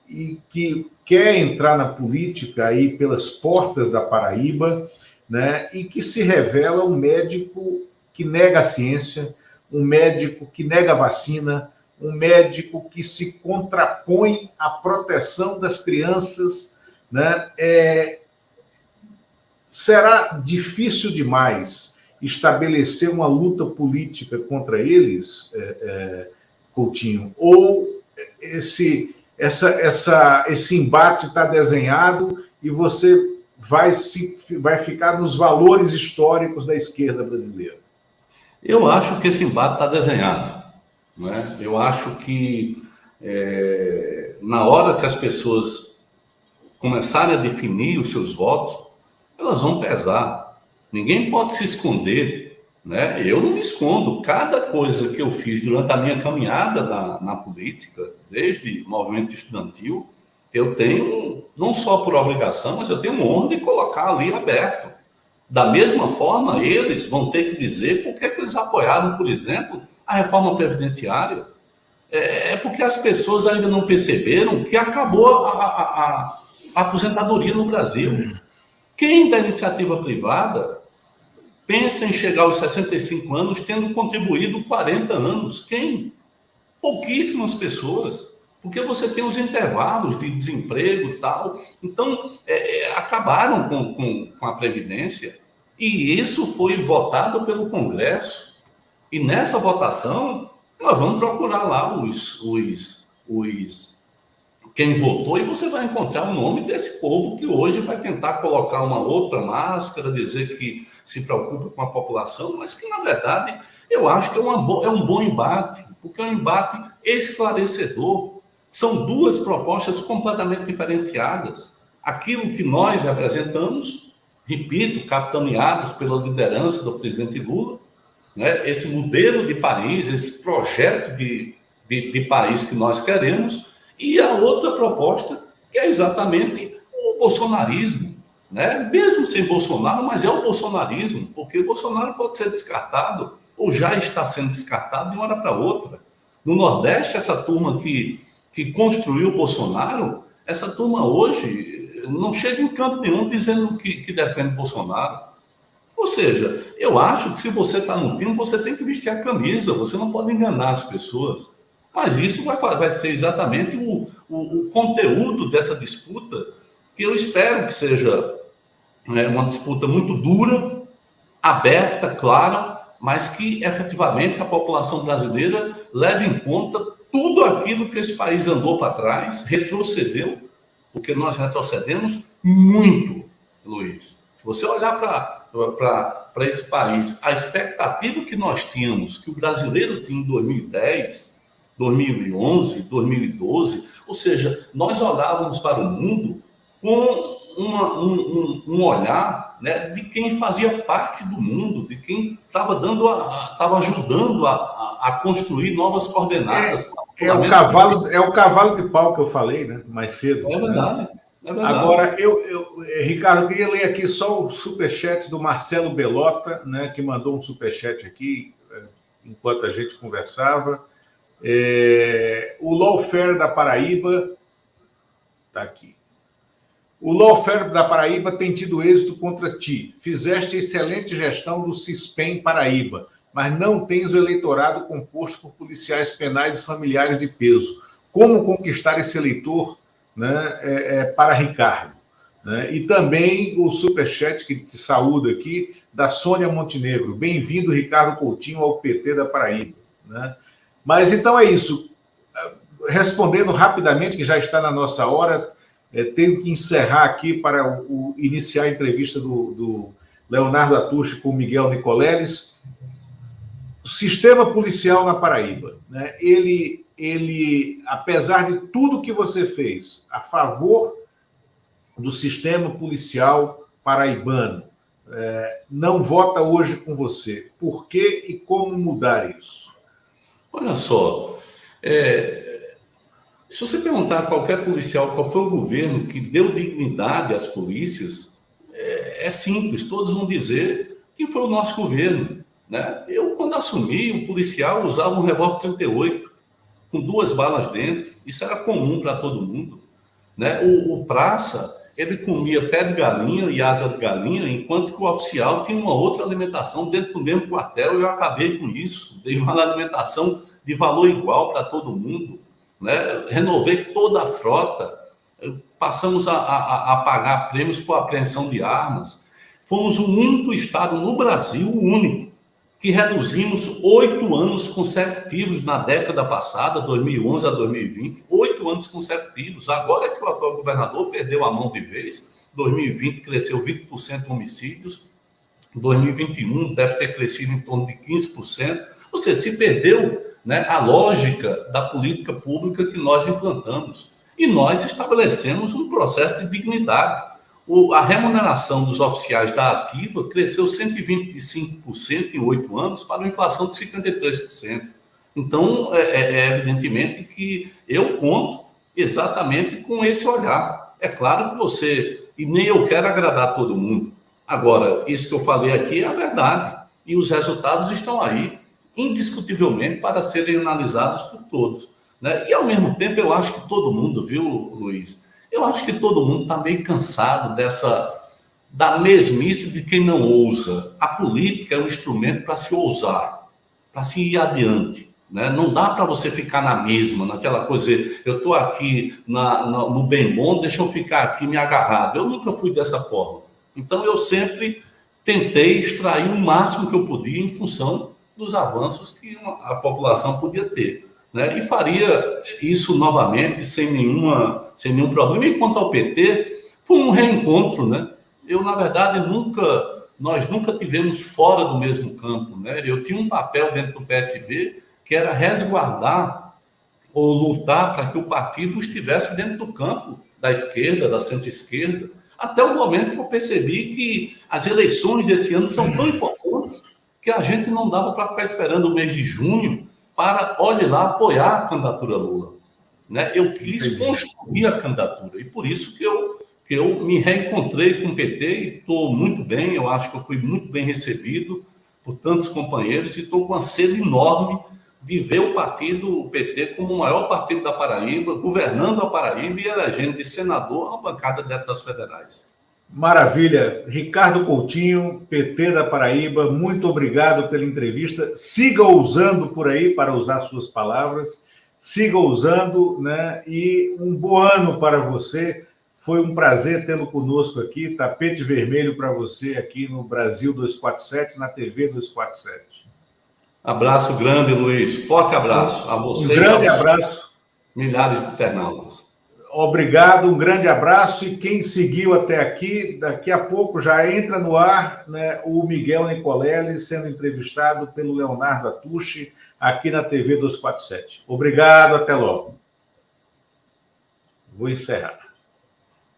e que quer entrar na política aí pelas portas da Paraíba, né? E que se revela um médico que nega a ciência, um médico que nega a vacina, um médico que se contrapõe à proteção das crianças, né? Será difícil demais estabelecer uma luta política contra eles, Coutinho? Ou esse embate está desenhado e você vai ficar nos valores históricos da esquerda brasileira? Eu acho que esse embate está desenhado, né? Eu acho que na hora que as pessoas começarem a definir os seus votos, elas vão pesar. Ninguém pode se esconder, né? Eu não me escondo. Cada coisa que eu fiz durante a minha caminhada na política, desde o movimento estudantil, eu tenho, não só por obrigação, mas eu tenho honra de colocar ali aberto. Da mesma forma, eles vão ter que dizer por que eles apoiaram, por exemplo, a reforma previdenciária. Porque as pessoas ainda não perceberam que acabou a aposentadoria no Brasil. Quem da iniciativa privada pensa em chegar aos 65 anos tendo contribuído 40 anos? Quem? Pouquíssimas pessoas. Porque você tem os intervalos de desemprego e tal. Então, acabaram com a Previdência. E isso foi votado pelo Congresso. E nessa votação, nós vamos procurar lá quem votou, e você vai encontrar o nome desse povo que hoje vai tentar colocar uma outra máscara, dizer que se preocupa com a população, mas que, na verdade, eu acho que é um bom embate, porque é um embate esclarecedor. São duas propostas completamente diferenciadas. Aquilo que nós representamos, repito, capitaneados pela liderança do presidente Lula, né, esse modelo de país, esse projeto de país que nós queremos, e a outra proposta, que é exatamente o bolsonarismo, né? Mesmo sem Bolsonaro, mas é o bolsonarismo, porque o Bolsonaro pode ser descartado, ou já está sendo descartado de uma hora para outra. No Nordeste, essa turma que construiu o Bolsonaro, essa turma hoje não chega em canto nenhum dizendo que defende Bolsonaro. Ou seja, eu acho que se você está no time, você tem que vestir a camisa, você não pode enganar as pessoas. Mas isso vai ser exatamente o conteúdo dessa disputa, que eu espero que seja uma disputa muito dura, aberta, clara, mas que efetivamente a população brasileira leve em conta tudo aquilo que esse país andou para trás, retrocedeu, porque nós retrocedemos muito, Luiz. Se você olhar para esse país, a expectativa que nós tínhamos, que o brasileiro tinha em 2010, 2011, 2012, ou seja, nós olhávamos para o mundo com um olhar, né, de quem fazia parte do mundo, de quem estava ajudando a construir novas coordenadas. É o cavalo de pau que eu falei, né, mais cedo. É verdade. Né? É verdade. Agora, Ricardo, eu queria ler aqui só o superchat do Marcelo Belota, né, que mandou um superchat aqui enquanto a gente conversava. O Lawfare da Paraíba está aqui. O Lawfare da Paraíba tem tido êxito contra ti. Fizeste excelente gestão do CISPEM Paraíba, mas não tens o eleitorado composto por policiais penais e familiares de peso. Como conquistar esse eleitor, né, para Ricardo? Né? E também o superchat que te saúda aqui, da Sônia Montenegro. Bem-vindo, Ricardo Coutinho, ao PT da Paraíba. Né? Mas então é isso. Respondendo rapidamente, que já está na nossa hora, tenho que encerrar aqui para iniciar a entrevista do Leonardo Atushi com o Miguel Nicoleles. O sistema policial na Paraíba, né, ele, apesar de tudo que você fez a favor do sistema policial paraibano, não vota hoje com você. Por quê e como mudar isso? Olha só, se você perguntar a qualquer policial qual foi o governo que deu dignidade às polícias, é simples, todos vão dizer que foi o nosso governo. Né? Eu, quando assumi, o policial usava um revólver 38, com 2 balas dentro, isso era comum para todo mundo. Né? O praça, ele comia pé de galinha e asa de galinha, enquanto que o oficial tinha uma outra alimentação dentro do mesmo quartel, e eu acabei com isso, dei uma alimentação de valor igual para todo mundo. Né? Renovei toda a frota, passamos a pagar prêmios por apreensão de armas. Fomos o único estado no Brasil, o único, que reduzimos 8 anos consecutivos na década passada, 2011 a 2020, 8 anos consecutivos. Agora que o atual governador perdeu a mão de vez, 2020 cresceu 20% homicídios, 2021 deve ter crescido em torno de 15%. Ou seja, se perdeu, né, a lógica da política pública que nós implantamos. E nós estabelecemos um processo de dignidade. A remuneração dos oficiais da ativa cresceu 125% em 8 anos para uma inflação de 53%. Então, evidentemente que eu conto exatamente com esse olhar. É claro que você, e nem eu quero agradar todo mundo. Agora, isso que eu falei aqui é a verdade. E os resultados estão aí, indiscutivelmente, para serem analisados por todos. Né? E, ao mesmo tempo, eu acho que todo mundo, viu, Luiz? Eu acho que todo mundo está meio cansado da mesmice de quem não ousa. A política é um instrumento para se ousar, para se ir adiante. Né? Não dá para você ficar na mesma, naquela coisa, eu estou aqui no bem bom, deixa eu ficar aqui me agarrado. Eu nunca fui dessa forma. Então, eu sempre tentei extrair o máximo que eu podia em função dos avanços que a população podia ter. Né? E faria isso novamente sem nenhum problema. E quanto ao PT, foi um reencontro. Né? Na verdade, nós nunca tivemos fora do mesmo campo. Né? Eu tinha um papel dentro do PSB que era resguardar ou lutar para que o partido estivesse dentro do campo da esquerda, da centro-esquerda, até o momento que eu percebi que as eleições desse ano são tão importantes que a gente não dava para ficar esperando o mês de junho para, olhe lá, apoiar a candidatura Lula. Né? Eu quis construir a candidatura, e por isso que eu me reencontrei com o PT e estou muito bem, eu acho que eu fui muito bem recebido por tantos companheiros e estou com uma sede enorme de ver o PT, como o maior partido da Paraíba, governando a Paraíba e elegendo de senador a uma bancada de deputados federais. Maravilha. Ricardo Coutinho, PT da Paraíba, muito obrigado pela entrevista. Siga usando por aí, para usar suas palavras, siga usando, né? E um bom ano para você. Foi um prazer tê-lo conosco aqui. Tapete vermelho para você aqui no Brasil 247, na TV 247. Abraço grande, Luiz. Forte abraço a você Um grande abraço. Milhares de internautas. Obrigado, um grande abraço. E quem seguiu até aqui, daqui a pouco já entra no ar, né, o Miguel Nicolelli sendo entrevistado pelo Leonardo Atushi aqui na TV 247. Obrigado, até logo. Vou encerrar.